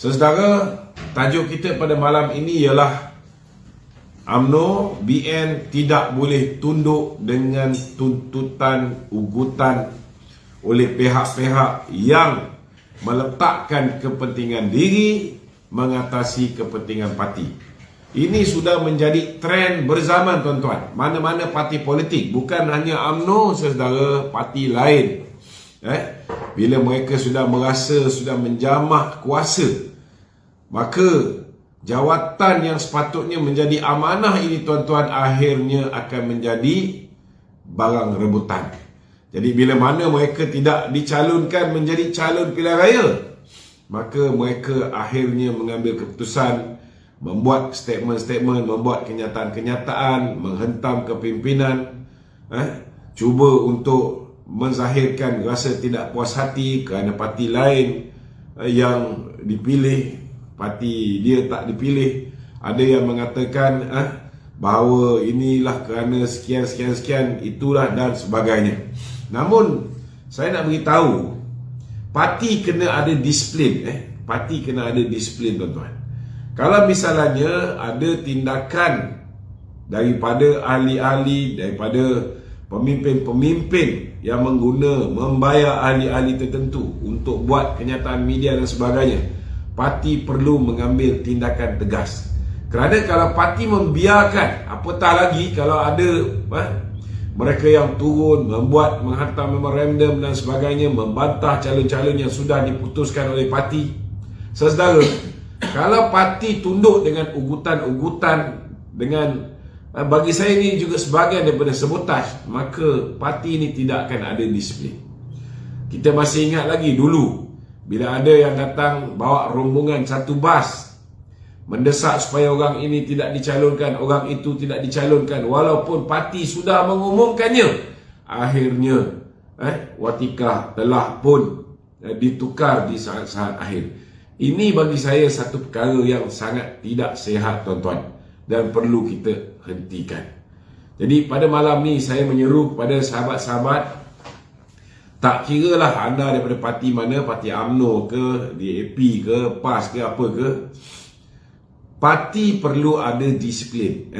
Saudara, tajuk kita pada malam ini ialah UMNO BN tidak boleh tunduk dengan tuntutan ugutan oleh pihak-pihak yang meletakkan kepentingan diri mengatasi kepentingan parti. Ini sudah menjadi trend berzaman, tuan-tuan. Mana-mana parti politik, bukan hanya UMNO, saudara, parti lain. Bila mereka sudah merasa sudah menjamah kuasa, maka jawatan yang sepatutnya menjadi amanah ini, tuan-tuan, akhirnya akan menjadi barang rebutan. Jadi bila mana mereka tidak dicalonkan menjadi calon pilihan raya, maka mereka akhirnya mengambil keputusan, membuat statement-statement, membuat kenyataan-kenyataan, menghentam kepimpinan, cuba untuk menzahirkan rasa tidak puas hati kerana parti lain yang dipilih, parti dia tak dipilih. Ada yang mengatakan bahawa inilah kerana sekian, itulah dan sebagainya. Namun saya nak beritahu, parti kena ada disiplin. Parti kena ada disiplin, tuan-tuan. Kalau misalnya ada tindakan daripada ahli-ahli, daripada pemimpin-pemimpin yang membayar ahli-ahli tertentu untuk buat kenyataan media dan sebagainya, parti perlu mengambil tindakan tegas. Kerana kalau parti membiarkan, apatah lagi kalau ada mereka yang turun menghantar memorandum dan sebagainya, membantah calon-calon yang sudah diputuskan oleh parti. Saudara, kalau parti tunduk dengan ugutan-ugutan, dengan bagi saya ini juga sebahagian daripada sabotaj, maka parti ini tidak akan ada disiplin. Kita masih ingat lagi dulu, bila ada yang datang bawa rombongan satu bas, mendesak supaya orang ini tidak dicalonkan, orang itu tidak dicalonkan, walaupun parti sudah mengumumkannya, akhirnya watikah telah pun ditukar di saat-saat akhir. Ini bagi saya satu perkara yang sangat tidak sihat, tuan-tuan, dan perlu kita hentikan. Jadi pada malam ni saya menyeru kepada sahabat-sahabat, tak kira lah anda daripada parti mana, parti UMNO ke, DAP ke, PAS ke, apa ke, parti perlu ada disiplin.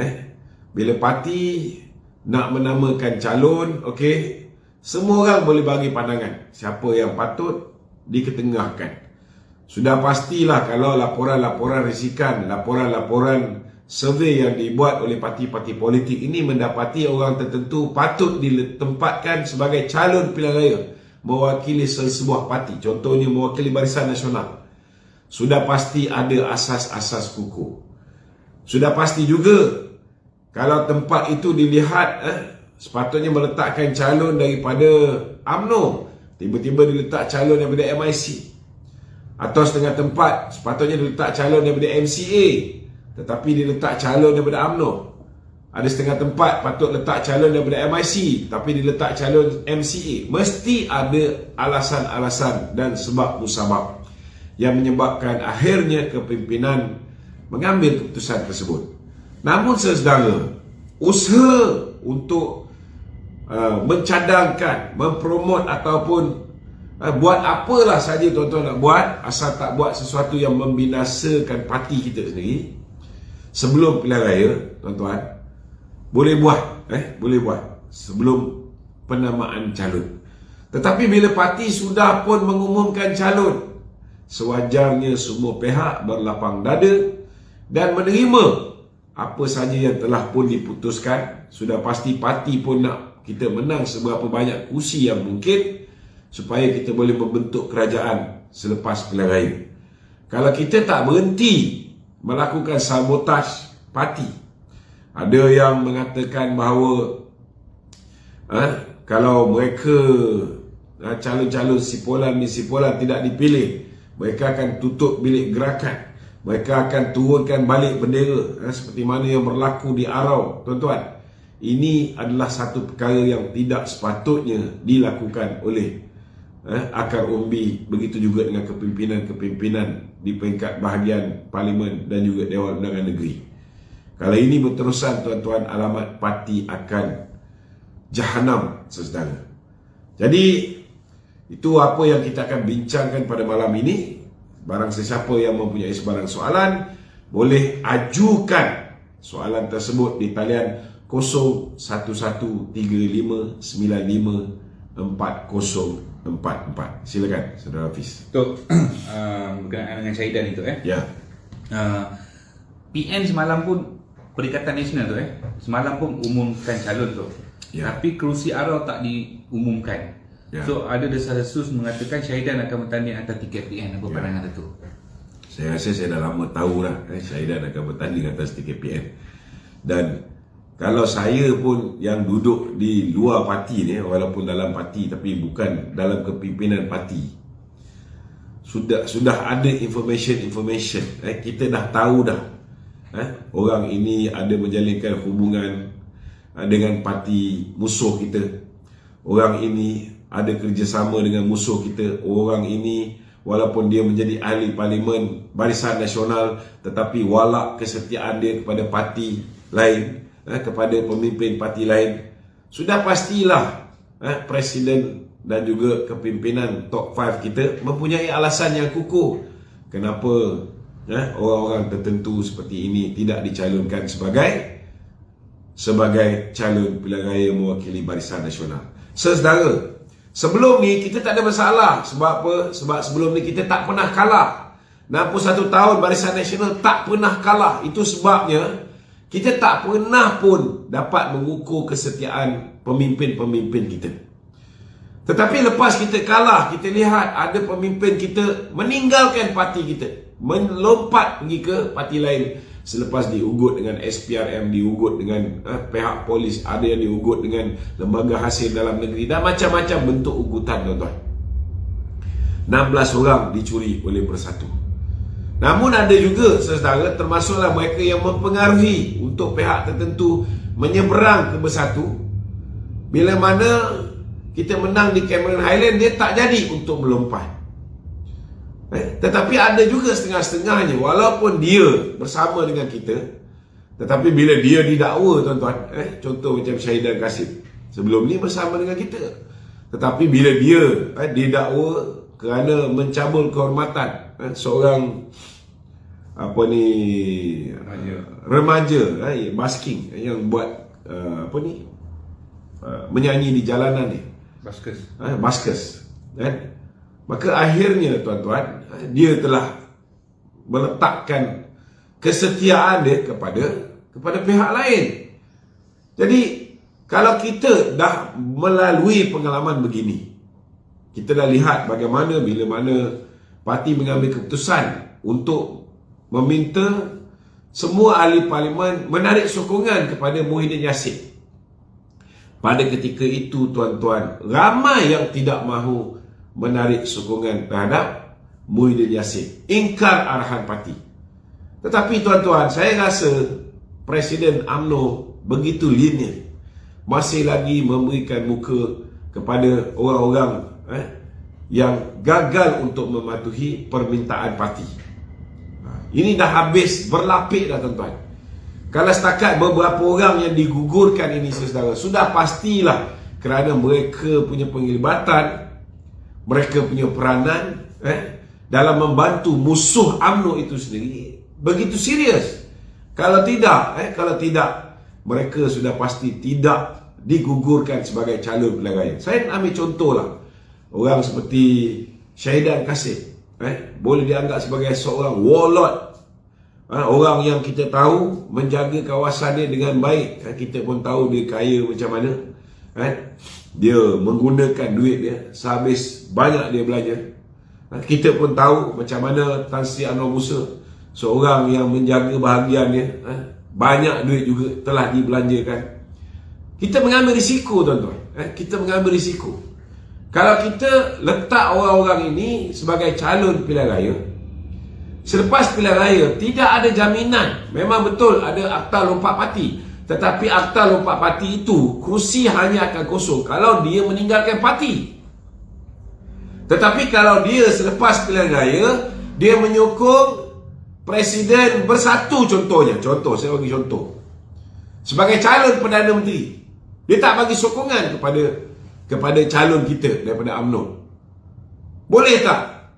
Bila parti nak menamakan calon, okey, semua orang boleh bagi pandangan siapa yang patut diketengahkan. Sudah pastilah kalau laporan-laporan risikan, laporan-laporan survei yang dibuat oleh parti-parti politik ini mendapati orang tertentu patut ditempatkan sebagai calon pilihan raya mewakili sebuah parti, contohnya mewakili Barisan Nasional, sudah pasti ada asas-asas kukuh. Sudah pasti juga kalau tempat itu dilihat sepatutnya meletakkan calon daripada UMNO, tiba-tiba diletak calon daripada MIC, atau setengah tempat sepatutnya diletak calon daripada MCA tetapi diletak calon daripada UMNO. Ada setengah tempat patut letak calon daripada MIC tapi diletak calon MCA. Mesti ada alasan-alasan dan sebab musabab yang menyebabkan akhirnya kepimpinan mengambil keputusan tersebut. Namun saudara, usaha untuk mencadangkan, mempromot ataupun buat apalah saja tuan-tuan nak buat, asal tak buat sesuatu yang membinasakan parti kita sendiri sebelum pilihan raya, tuan-tuan, boleh buat sebelum penamaan calon. Tetapi bila parti sudah pun mengumumkan calon, sewajarnya semua pihak berlapang dada dan menerima apa saja yang telah pun diputuskan. Sudah pasti parti pun nak kita menang seberapa banyak kursi yang mungkin supaya kita boleh membentuk kerajaan selepas pilihan raya. Kalau kita tak berhenti melakukan sabotaj parti, ada yang mengatakan bahawa kalau mereka calon-calon sipolan tidak dipilih, mereka akan tutup bilik gerakan, mereka akan turunkan balik bendera, seperti mana yang berlaku di Arau. Tuan-tuan, ini adalah satu perkara yang tidak sepatutnya dilakukan oleh akar umbi. Begitu juga dengan kepimpinan-kepimpinan di peringkat bahagian Parlimen dan juga Dewan Undangan Negeri. Kalau ini berterusan, tuan-tuan, alamat parti akan jahanam, saudara. Jadi itu apa yang kita akan bincangkan pada malam ini. barang sesiapa yang mempunyai sebarang soalan boleh ajukan soalan tersebut di talian 017135954044. Silakan Saudara Hafiz. Untuk berkenaan dengan Syahidan itu Ya. PN semalam pun Perikatan Nasional tu semalam pun umumkan calon tu. Ya. Tapi kerusi ARA tak diumumkan. Ya. So ada desas-desus mengatakan Syahidan akan bertanding atas tiket PN. Apa pandangan Datuk? Saya rasa saya dah lama tahu lah Syahidan akan bertanding atas tiket PN. Dan kalau saya pun yang duduk di luar parti ni, walaupun dalam parti tapi bukan dalam kepimpinan parti, sudah ada information kita dah tahu dah orang ini ada menjalinkan hubungan dengan parti musuh kita, orang ini ada kerjasama dengan musuh kita, orang ini walaupun dia menjadi ahli parlimen Barisan Nasional tetapi walak kesetiaan dia kepada parti lain, kepada pemimpin parti lain. Sudah pastilah Presiden dan juga kepimpinan top 5 kita mempunyai alasan yang kukuh kenapa orang-orang tertentu seperti ini tidak dicalonkan sebagai calon pilihan raya mewakili Barisan Nasional. Saudara, sebelum ni kita tak ada masalah. Sebab apa? Sebab sebelum ni kita tak pernah kalah. 61 tahun Barisan Nasional tak pernah kalah. Itu sebabnya kita tak pernah pun dapat mengukur kesetiaan pemimpin-pemimpin kita. Tetapi lepas kita kalah, kita lihat ada pemimpin kita meninggalkan parti kita, melompat pergi ke parti lain selepas diugut dengan SPRM, diugut dengan pihak polis, ada yang diugut dengan lembaga hasil dalam negeri dan macam-macam bentuk ugutan, tuan-tuan. 16 orang dicuri oleh Bersatu. Namun ada juga saudara, termasuklah mereka yang mempengaruhi untuk pihak tertentu menyeberang ke Bersatu. Bila mana kita menang di Cameron Highland, dia tak jadi untuk melompat. Tetapi ada juga setengah-setengahnya, walaupun dia bersama dengan kita, tetapi bila dia didakwa, tuan-tuan, contoh macam Syahidan Kasim, sebelum ni bersama dengan kita, tetapi bila dia didakwa kerana mencabul kehormatan seorang remaja basking yang buat menyanyi di jalanan ni, baskers, maka akhirnya tuan-tuan, dia telah meletakkan kesetiaan dia kepada pihak lain. Jadi kalau kita dah melalui pengalaman begini, kita dah lihat bagaimana bila mana parti mengambil keputusan untuk meminta semua ahli parlimen menarik sokongan kepada Muhyiddin Yassin. Pada ketika itu, tuan-tuan, ramai yang tidak mahu menarik sokongan terhadap Muhyiddin Yassin, ingkar arahan parti. Tetapi tuan-tuan, saya rasa Presiden UMNO begitu lenient, masih lagi memberikan muka kepada orang-orang yang gagal untuk mematuhi permintaan parti. Ini dah habis berlapik dah, tuan-tuan. Kalau setakat beberapa orang yang digugurkan ini, saudara, sudah pastilah kerana mereka punya penglibatan, mereka punya peranan dalam membantu musuh UMNO itu sendiri begitu serius. Kalau tidak, mereka sudah pasti tidak digugurkan sebagai calon pilihan raya. Saya nak ambil contohlah, orang seperti Syahidan Kasim, boleh dianggap sebagai seorang warlord, orang yang kita tahu menjaga kawasan dia dengan baik. Kita pun tahu dia kaya macam mana, dia menggunakan duit dia sehabis banyak dia belanja. Kita pun tahu macam mana Tan Sri Anwar Musa, seorang yang menjaga bahagian dia, banyak duit juga telah dibelanjakan. Kita mengambil risiko, tuan-tuan. Kita mengambil risiko. Kalau kita letak orang-orang ini sebagai calon pilihan raya, selepas pilihan raya tidak ada jaminan. Memang betul ada akta lompat parti, tetapi akta lompat parti itu kerusi hanya akan kosong kalau dia meninggalkan parti. Tetapi kalau dia selepas pilihan raya, dia menyokong Presiden Bersatu, contohnya, saya bagi contoh, sebagai calon Perdana Menteri, dia tak bagi sokongan kepada calon kita daripada UMNO. Boleh tak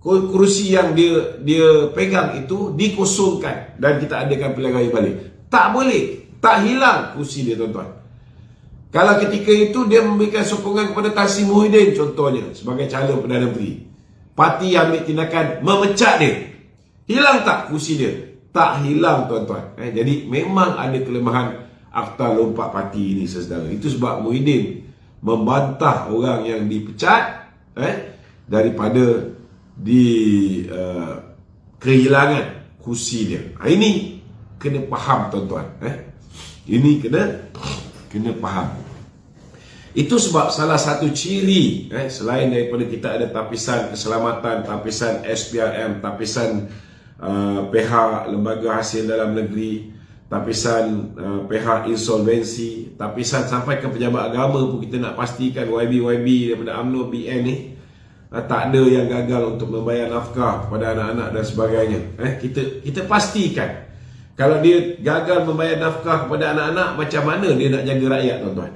kerusi yang dia pegang itu dikosongkan dan kita adakan pilihan raya balik. Tak boleh, tak hilang kerusi dia, tuan-tuan. Kalau ketika itu dia memberikan sokongan kepada Tan Sri Muhyiddin contohnya sebagai calon Perdana Menteri, parti ambil tindakan memecat dia, hilang tak kerusi dia? Tak hilang, tuan-tuan. Jadi memang ada kelemahan Akta Lompat Parti ini, saudara. Itu sebab Muhyiddin membantah orang yang dipecat daripada kehilangan kursi dia. Ini kena faham, tuan-tuan. Ini kena faham. Itu sebab salah satu ciri selain daripada kita ada tapisan keselamatan, tapisan SPRM, tapisan pihak lembaga hasil dalam negeri, tapisan pihak insolvensi, tapisan sampai ke pejabat agama pun kita nak pastikan YB daripada UMNO BN ni tak ada yang gagal untuk membayar nafkah kepada anak-anak dan sebagainya. Kita pastikan kalau dia gagal membayar nafkah kepada anak-anak, macam mana dia nak jaga rakyat, tuan-tuan?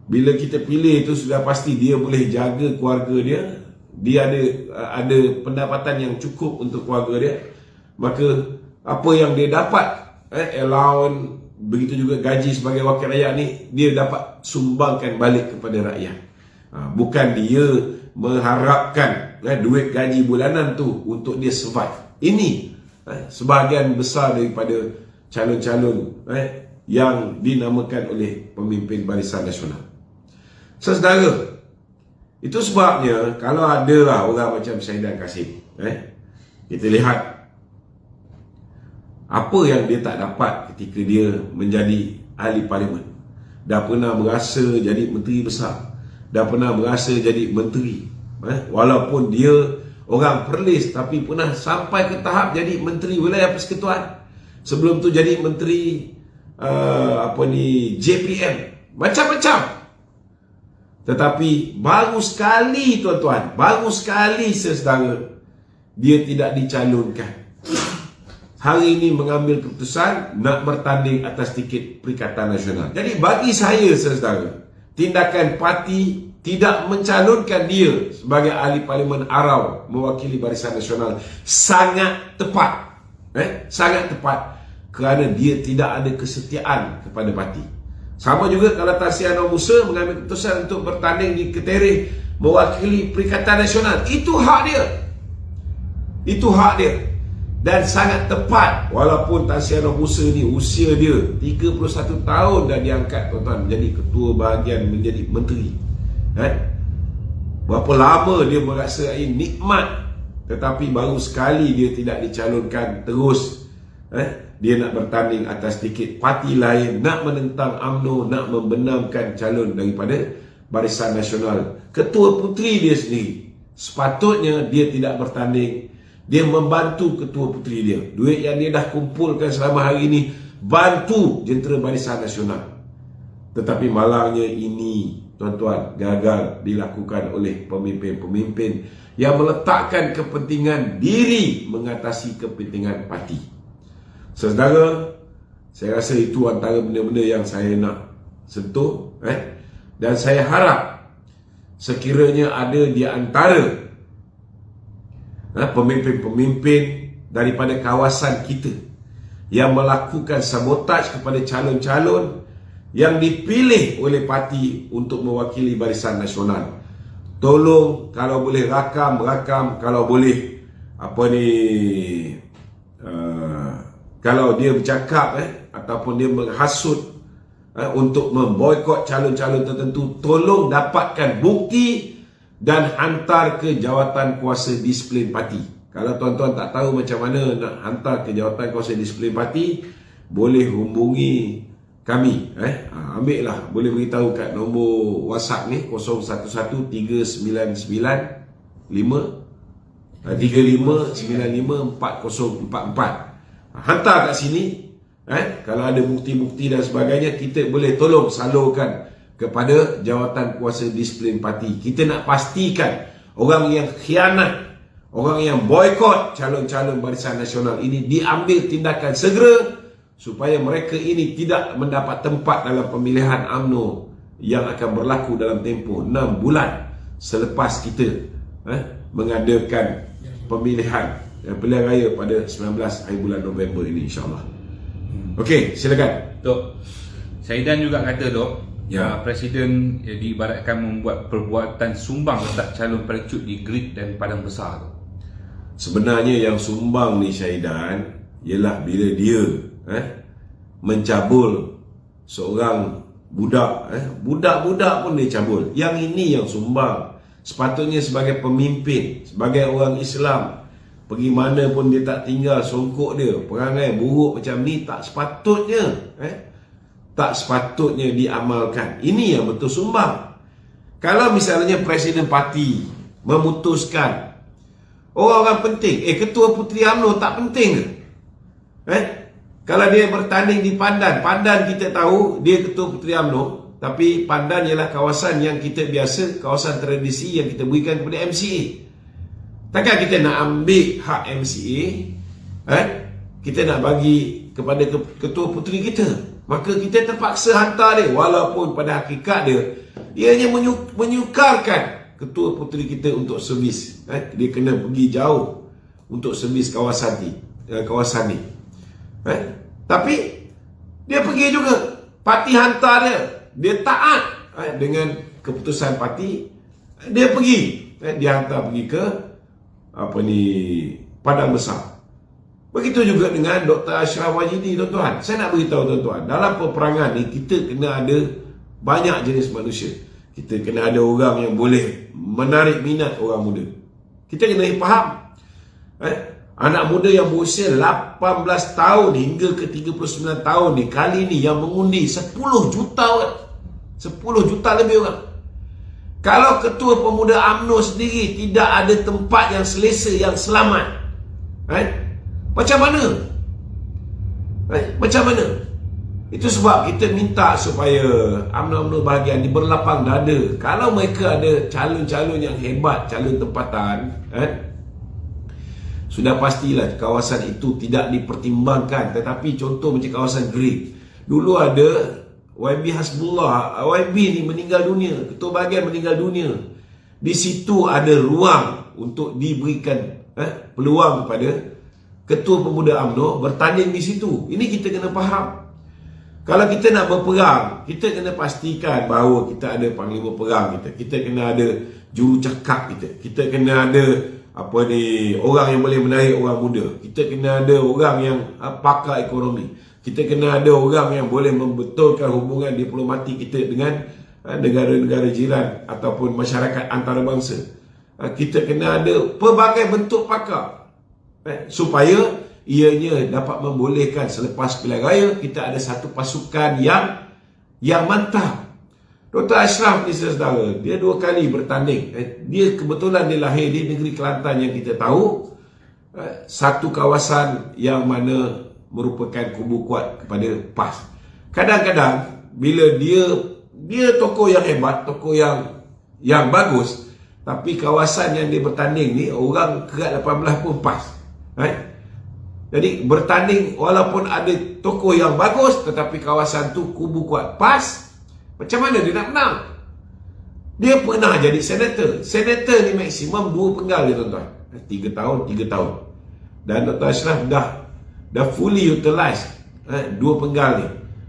Bila kita pilih itu sudah pasti dia boleh jaga keluarga dia ada pendapatan yang cukup untuk keluarga dia, maka apa yang dia dapat allowance, begitu juga gaji sebagai wakil rakyat ni, dia dapat sumbangkan balik kepada rakyat. Bukan dia mengharapkan duit gaji bulanan tu untuk dia survive. Ini sebahagian besar daripada calon-calon yang dinamakan oleh pemimpin Barisan Nasional. Saudara, itu sebabnya kalau ada lah orang macam Syahidan Kasim, kita lihat apa yang dia tak dapat ketika dia menjadi ahli parlimen. Dah pernah berasa jadi menteri besar, dah pernah berasa jadi menteri, walaupun dia orang Perlis, tapi pernah sampai ke tahap jadi menteri wilayah persekutuan. Sebelum tu jadi menteri JPM, macam-macam. Tetapi baru sekali, tuan-tuan, baru sekali saudara, dia tidak dicalonkan. Hari ini mengambil keputusan nak bertanding atas tiket Perikatan Nasional. Jadi bagi saya, saudara, tindakan parti tidak mencalonkan dia sebagai ahli parlimen Arau mewakili Barisan Nasional sangat tepat. Sangat tepat, kerana dia tidak ada kesetiaan kepada parti. Sama juga kalau Tan Sri Anwar Musa mengambil keputusan untuk bertanding di Ketereh mewakili Perikatan Nasional. Itu hak dia. Itu hak dia. Dan sangat tepat, walaupun Tan Sri Anwar Musa ni usia dia 31 tahun dah diangkat, tuan-tuan, menjadi ketua bahagian, menjadi menteri. Berapa lama dia merasai nikmat, tetapi baru sekali dia tidak dicalonkan terus. Dia nak bertanding atas tiket parti lain, nak menentang UMNO, nak membenamkan calon daripada Barisan Nasional. Ketua puteri dia sendiri, sepatutnya dia tidak bertanding. Dia membantu ketua puteri dia. Duit yang dia dah kumpulkan selama hari ini, bantu jentera Barisan Nasional. Tetapi malangnya ini, tuan-tuan, gagal dilakukan oleh pemimpin-pemimpin yang meletakkan kepentingan diri mengatasi kepentingan parti. Saudara, saya rasa itu antara benda-benda yang saya nak sentuh. Dan saya harap sekiranya ada di antara pemimpin-pemimpin daripada kawasan kita yang melakukan sabotaj kepada calon-calon yang dipilih oleh parti untuk mewakili Barisan Nasional, tolong kalau boleh rakam, kalau boleh kalau dia bercakap ataupun dia menghasut untuk memboikot calon-calon tertentu, tolong dapatkan bukti dan hantar ke jawatan kuasa disiplin parti. Kalau tuan-tuan tak tahu macam mana nak hantar ke jawatan kuasa disiplin parti, boleh hubungi kami. Ambil lah, boleh beritahu kat nombor WhatsApp ni 011395354044. Hantar kat sini. Kalau ada bukti-bukti dan sebagainya, kita boleh tolong salurkan kepada jawatan kuasa disiplin parti. Kita nak pastikan orang yang khianat, orang yang boikot calon-calon Barisan Nasional ini diambil tindakan segera, supaya mereka ini tidak mendapat tempat dalam pemilihan UMNO yang akan berlaku dalam tempoh 6 bulan selepas kita mengadakan pemilihan pilihan raya pada 19 hari bulan November ini, insyaAllah. Okey, silakan. Dok, Saidan juga kata, Dok, Ya. Presiden diibaratkan membuat perbuatan sumbang letak calon perecut di Grid dan Padang Besar, Dok. Sebenarnya yang sumbang ni Syahidan ialah bila dia mencabul seorang budak, budak-budak pun dia cabul. Yang ini yang sumbang. Sepatutnya sebagai pemimpin, sebagai orang Islam, pergi mana pun dia tak tinggal songkok dia. Perangai buruk macam ni tak sepatutnya, tak sepatutnya diamalkan. Ini yang betul sumbang. Kalau misalnya Presiden Parti memutuskan orang-orang penting, Ketua Puteri UMNO tak penting ke? Kalau dia bertanding di Pandan, Pandan kita tahu dia Ketua Puteri UMNO, tapi Pandan ialah kawasan yang kita biasa, kawasan tradisi yang kita berikan kepada MCA. Takkan kita nak ambil hak MCA, kita nak bagi kepada Ketua Puteri kita. Maka kita terpaksa hantar dia, walaupun pada hakikat dia ianya menyukarkan Ketua Puteri kita untuk servis. Dia kena pergi jauh untuk servis kawasan ni. Tapi dia pergi juga, parti hantar dia taat dengan keputusan parti, dia pergi, dia hantar pergi ke Padang Besar. Begitu juga dengan Dr. Ashraf Wajidi, tuan-tuan. Saya nak beritahu tuan-tuan, dalam peperangan ni kita kena ada banyak jenis manusia. Kita kena ada orang yang boleh menarik minat orang muda. Kita kena faham, anak muda yang berusia 18 tahun hingga ke 39 tahun ni, kali ni yang mengundi 10 juta orang. 10 juta lebih orang. Kalau Ketua Pemuda UMNO sendiri tidak ada tempat yang selesa, yang selamat, macam mana? Macam mana? Itu sebab kita minta supaya UMNO bahagian berlapang dada. Kalau mereka ada calon-calon yang hebat, calon tempatan, sudah pastilah kawasan itu tidak dipertimbangkan. Tetapi contoh macam kawasan Grid, dulu ada YB Hasbullah, YB ni meninggal dunia, ketua bahagian meninggal dunia. Di situ ada ruang untuk diberikan peluang kepada Ketua Pemuda UMNO bertanding di situ. Ini kita kena faham. Kalau kita nak berperang, kita kena pastikan bahawa kita ada panglima perang kita. Kita kena ada jurucakap kita. Kita kena ada orang yang boleh menarik orang muda. Kita kena ada orang yang pakar ekonomi. Kita kena ada orang yang boleh membetulkan hubungan diplomatik kita dengan negara-negara jiran ataupun masyarakat antarabangsa. Kita kena ada pelbagai bentuk pakar, supaya ianya dapat membolehkan selepas pilihan raya kita ada satu pasukan yang mantap. Dr. Ashraf ni saudara, dia 2 kali bertanding. Dia kebetulan dia lahir di negeri Kelantan yang kita tahu, satu kawasan yang mana merupakan kubu kuat kepada PAS. Kadang-kadang bila dia tokoh yang hebat, tokoh yang bagus, tapi kawasan yang dia bertanding ni orang kerat 18 pun PAS. Jadi bertanding walaupun ada tokoh yang bagus, tetapi kawasan tu kubu kuat PAS, macam mana dia nak menang? Dia pernah jadi senator. Senator ni maksimum 2 penggal dia, tuan-tuan. 3 tahun. Dan Dr. Ashraf dah fully utilized 2 penggal ni.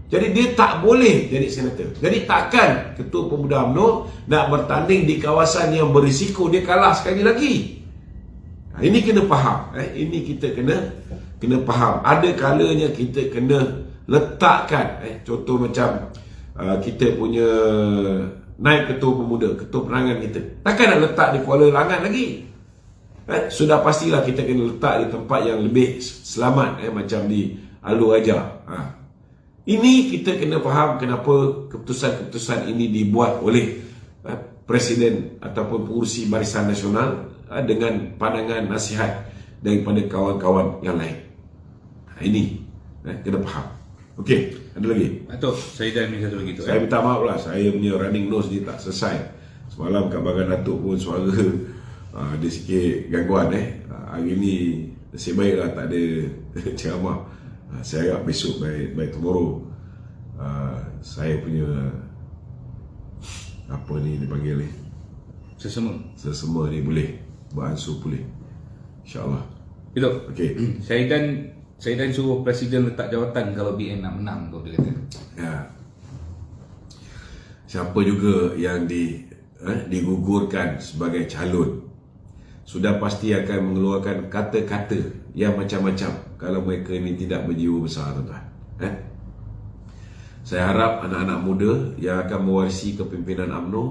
Jadi dia tak boleh jadi senator. Jadi takkan Ketua Pemuda UMNO nak bertanding di kawasan yang berisiko dia kalah sekali lagi. Ini kena faham. Ini kita kena faham. Ada kalanya kita kena letakkan, contoh macam kita punya naib ketua pemuda, ketua penerangan kita, takkan nak letak di Kuala Langat lagi. Sudah pastilah kita kena letak di tempat yang lebih selamat, macam di Alur Raja. Ini kita kena faham kenapa keputusan-keputusan ini dibuat oleh Presiden ataupun pengurusi Barisan Nasional dengan pandangan nasihat daripada kawan-kawan yang lain. Ini kena faham. Okey, ada lagi? Datuk, saya dah minta satu lagi tu. Saya minta maaf lah, saya punya running nose ni tak selesai. Semalam kat bahagian Datuk pun suara ada sikit gangguan. Hari ni nasib baik lah tak ada ceramah. Saya harap besok by tomorrow saya punya apa ni dipanggil ni, sesama ni boleh beransur pulih, insyaAllah. Elok. Okey. Syahidan suruh Presiden letak jawatan kalau BN nak menang tu, dia kata. Ya. Siapa juga yang digugurkan sebagai calon sudah pasti akan mengeluarkan kata-kata yang macam-macam kalau mereka ni tidak berjiwa besar, tuan-tuan. Saya harap anak-anak muda yang akan mewarisi kepimpinan UMNO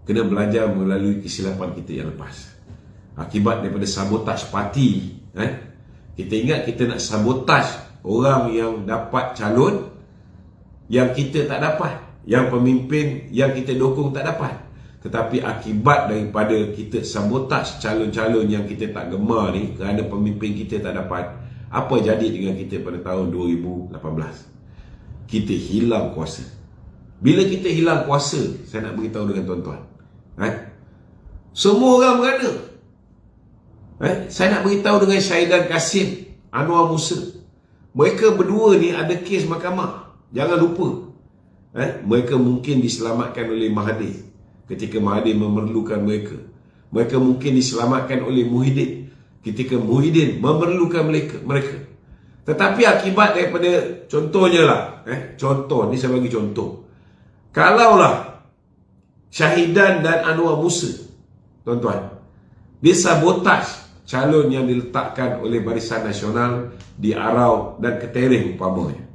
kena belajar melalui kesilapan kita yang lepas. Akibat daripada sabotaj parti, kita ingat kita nak sabotaj orang yang dapat calon yang kita tak dapat, yang pemimpin yang kita dukung tak dapat. Tetapi akibat daripada kita sabotaj calon-calon yang kita tak gemar ni kerana pemimpin kita tak dapat, apa jadi dengan kita pada tahun 2018? Kita hilang kuasa. Bila kita hilang kuasa, saya nak beritahu dengan tuan-tuan, semua orang berada. Saya nak beritahu dengan Syahidan Kasim, Anwar Musa, mereka berdua ni ada kes mahkamah. Jangan lupa, mereka mungkin diselamatkan oleh Mahathir ketika Mahathir memerlukan mereka. Mereka mungkin diselamatkan oleh Muhyiddin ketika Muhyiddin memerlukan mereka. Tetapi akibat daripada, contohnya lah, contoh ni saya bagi contoh, kalaulah Syahidan dan Anwar Musa, tuan-tuan, disabotaj calon yang diletakkan oleh Barisan Nasional di Arau dan Ketereng umpamanya.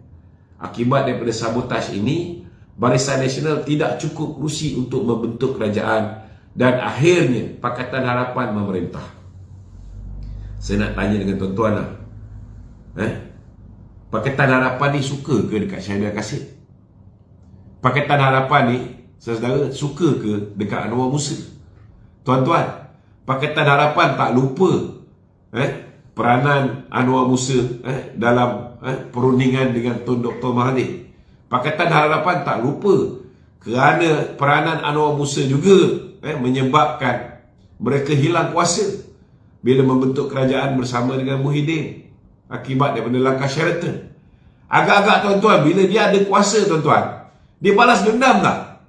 Akibat daripada sabotaj ini, Barisan Nasional tidak cukup kerusi untuk membentuk kerajaan dan akhirnya Pakatan Harapan memerintah. Saya nak tanya dengan tuan-tuan lah, Pakatan Harapan ni suka ke dekat Syahidan Kasim? Pakatan Harapan ni, saudara, suka ke dekat Anwar Musa? Tuan-tuan, Pakatan Harapan tak lupa peranan Anwar Musa dalam perundingan dengan Tun Dr. Mahathir. Pakatan Harapan tak lupa kerana peranan Anwar Musa juga menyebabkan mereka hilang kuasa bila membentuk kerajaan bersama dengan Muhyiddin akibat daripada langkah Sheraton. Agak-agak tuan-tuan, bila dia ada kuasa, tuan-tuan, dia balas dendam tak?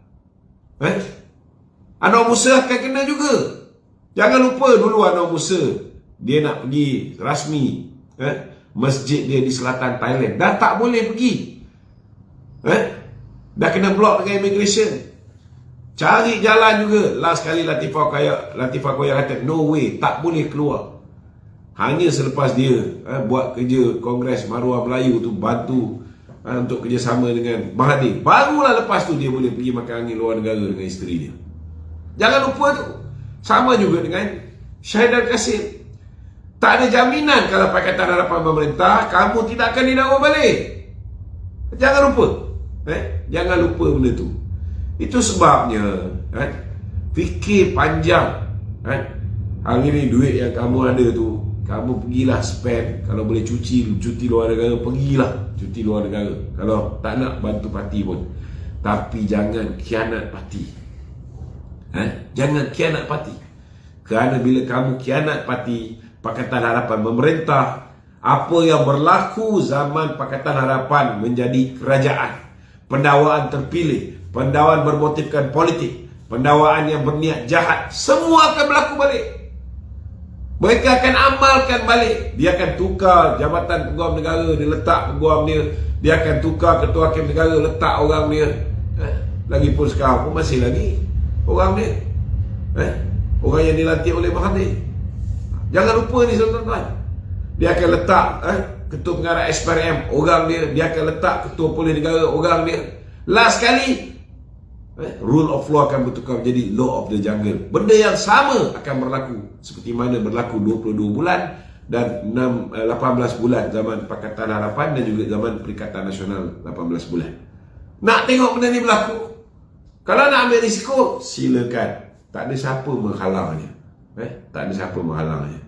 Anwar Musa akan kena juga. Jangan lupa dulu Anwar Musa, dia nak pergi rasmi masjid dia di selatan Thailand, dah tak boleh pergi. Dah kena block dengan immigration. Cari jalan juga. Last kali Latifah Koya kata no way, tak boleh keluar. Hanya selepas dia buat kerja Kongres Maruah Melayu tu, bantu untuk kerjasama dengan Mahathir, barulah lepas tu dia boleh pergi makan angin luar negara dengan isteri dia. Jangan lupa tu. Sama juga dengan Syahidan Kasim. Tak ada jaminan kalau Pakatan Harapan memerintah, kamu tidak akan didakwa balik. Jangan lupa. Jangan lupa benda tu. Itu sebabnya fikir panjang. Hari ni duit yang kamu ada tu, kamu pergilah spend. Kalau boleh cuti luar negara, pergilah cuti luar negara. Kalau tak nak bantu parti pun. Tapi jangan khianat parti. Jangan khianat parti. Kerana bila kamu khianat parti, Pakatan Harapan memerintah, apa yang berlaku zaman Pakatan Harapan menjadi kerajaan, pendakwaan terpilih, pendakwaan bermotifkan politik, pendakwaan yang berniat jahat, semua akan berlaku balik. Mereka akan amalkan balik. Dia akan tukar jabatan peguam negara, dia letak peguam dia. Dia akan tukar ketua hakim negara, letak orang dia. Lagipun sekarang pun masih lagi orang dia, orang yang dilantik oleh Mahathir. Jangan lupa ni tuan-tuan. Dia akan letak ketua pengarah SPRM, orang dia. Dia akan letak ketua polis negara, orang dia. Last kali rule of law akan bertukar menjadi law of the jungle. Benda yang sama akan berlaku seperti mana berlaku 22 bulan dan 18 bulan zaman Pakatan Harapan dan juga zaman Perikatan Nasional 18 bulan. Nak tengok benda ni berlaku? Kalau nak ambil risiko, silakan. Tak ada siapa menghalangnya. Tak ada siapa menghalangnya.